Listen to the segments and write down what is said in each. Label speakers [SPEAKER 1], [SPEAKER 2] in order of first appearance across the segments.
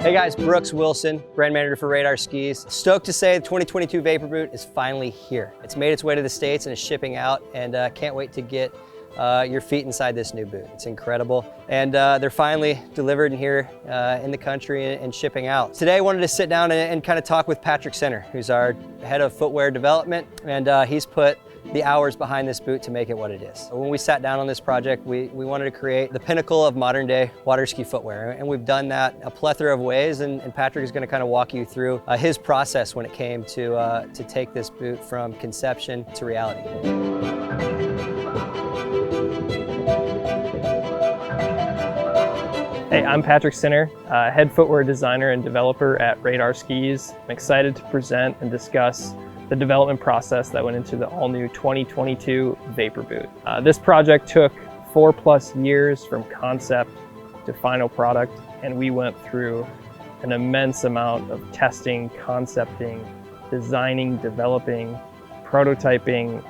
[SPEAKER 1] Hey guys, Brooks Wilson, brand manager for Radar Skis. Stoked to say the 2022 Vapor Boot is finally here. It's made its way to the States and is shipping out, and can't wait to get your feet inside this new boot. It's incredible. And they're finally delivered in here in the country and shipping out. Today I wanted to sit down and kind of talk with Patrick Center, who's our head of footwear development, and he's put the hours behind this boot to make it what it is. When we sat down on this project, we wanted to create the pinnacle of modern day water ski footwear, and we've done that a plethora of ways, and Patrick is going to kind of walk you through his process when it came to take this boot from conception to reality.
[SPEAKER 2] Hey, I'm Patrick Center, head footwear designer and developer at Radar Skis. I'm excited to present and discuss the development process that went into the all-new 2022 Vapor Boot. This project took 4+ years from concept to final product, and we went through an immense amount of testing, concepting, designing, developing, prototyping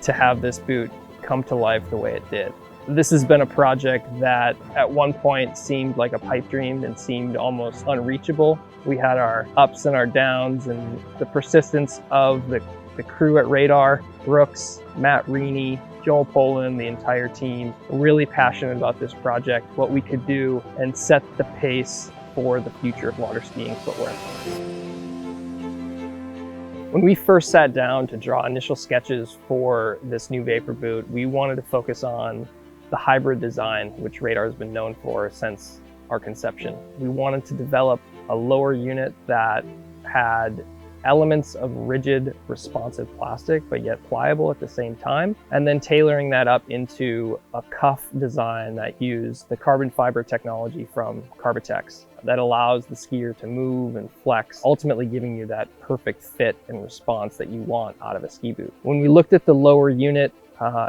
[SPEAKER 2] to have this boot come to life the way it did. This has been a project that at one point seemed like a pipe dream and seemed almost unreachable. We had our ups and our downs, and the persistence of the crew at Radar, Brooks, Matt Reaney, Joel Poland, the entire team, really passionate about this project, what we could do, and set the pace for the future of water skiing footwear. When we first sat down to draw initial sketches for this new Vapor Boot, we wanted to focus on the hybrid design, which Radar has been known for since our conception. We wanted to develop a lower unit that had elements of rigid, responsive plastic, but yet pliable at the same time, and then tailoring that up into a cuff design that used the carbon fiber technology from Carbitex that allows the skier to move and flex, ultimately giving you that perfect fit and response that you want out of a ski boot. When we looked at the lower unit,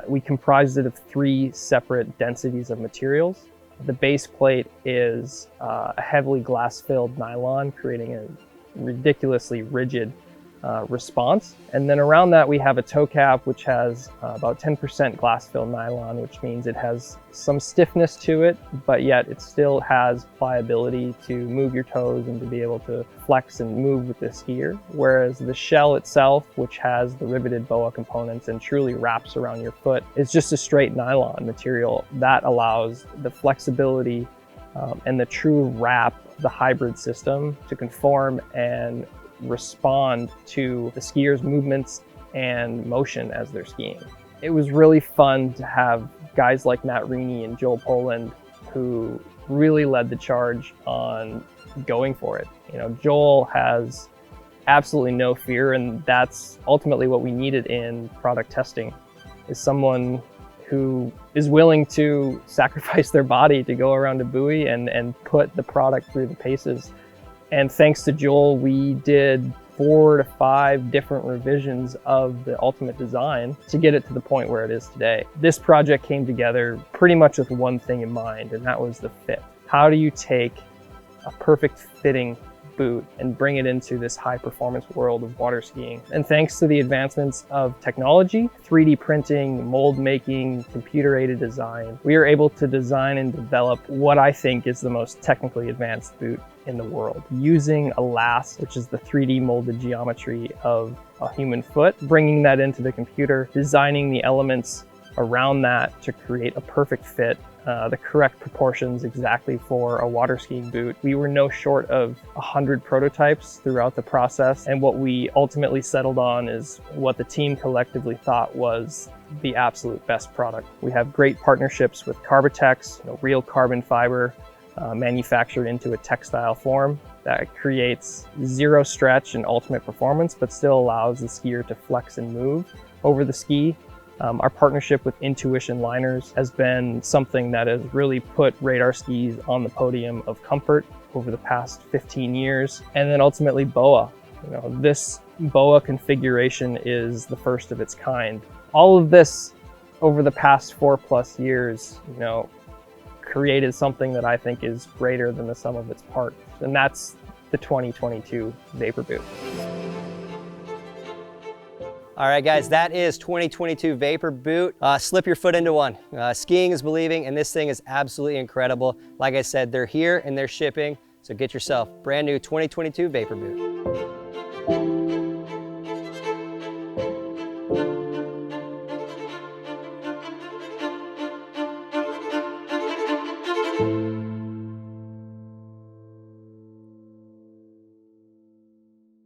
[SPEAKER 2] we comprised it of 3 separate densities of materials. The base plate is a heavily glass-filled nylon, creating a ridiculously rigid response. And then around that we have a toe cap, which has about 10% glass-filled nylon, which means it has some stiffness to it, but yet it still has pliability to move your toes and to be able to flex and move with the skier. Whereas the shell itself, which has the riveted BOA components and truly wraps around your foot, is just a straight nylon material that allows the flexibility and the true wrap, the hybrid system, to conform and respond to the skier's movements and motion as they're skiing. It was really fun to have guys like Matt Reaney and Joel Poland who really led the charge on going for it. You know, Joel has absolutely no fear, and that's ultimately what we needed in product testing, is someone who is willing to sacrifice their body to go around a buoy and put the product through the paces. And thanks to Joel, we did 4 to 5 different revisions of the ultimate design to get it to the point where it is today. This project came together pretty much with one thing in mind, and that was the fit. How do you take a perfect fitting boot and bring it into this high performance world of water skiing? And thanks to the advancements of technology, 3D printing, mold making, computer aided design, we are able to design and develop what I think is the most technically advanced boot in the world, using a last, which is the 3D molded geometry of a human foot, bringing that into the computer, designing the elements around that to create a perfect fit, the correct proportions exactly for a water skiing boot. We were no short of 100 prototypes throughout the process, and what we ultimately settled on is what the team collectively thought was the absolute best product. We have great partnerships with Carbitex, real carbon fiber, manufactured into a textile form that creates zero stretch and ultimate performance, but still allows the skier to flex and move over the ski. Our partnership with Intuition Liners has been something that has really put Radar Skis on the podium of comfort over the past 15 years. And then ultimately BOA. This BOA configuration is the first of its kind. All of this over the past 4+ years, created something that I think is greater than the sum of its parts. And that's the 2022 Vapor Boot.
[SPEAKER 1] All right, guys, that is 2022 Vapor Boot. Slip your foot into one. Skiing is believing, and this thing is absolutely incredible. Like I said, they're here and they're shipping. So get yourself brand new 2022 Vapor boot.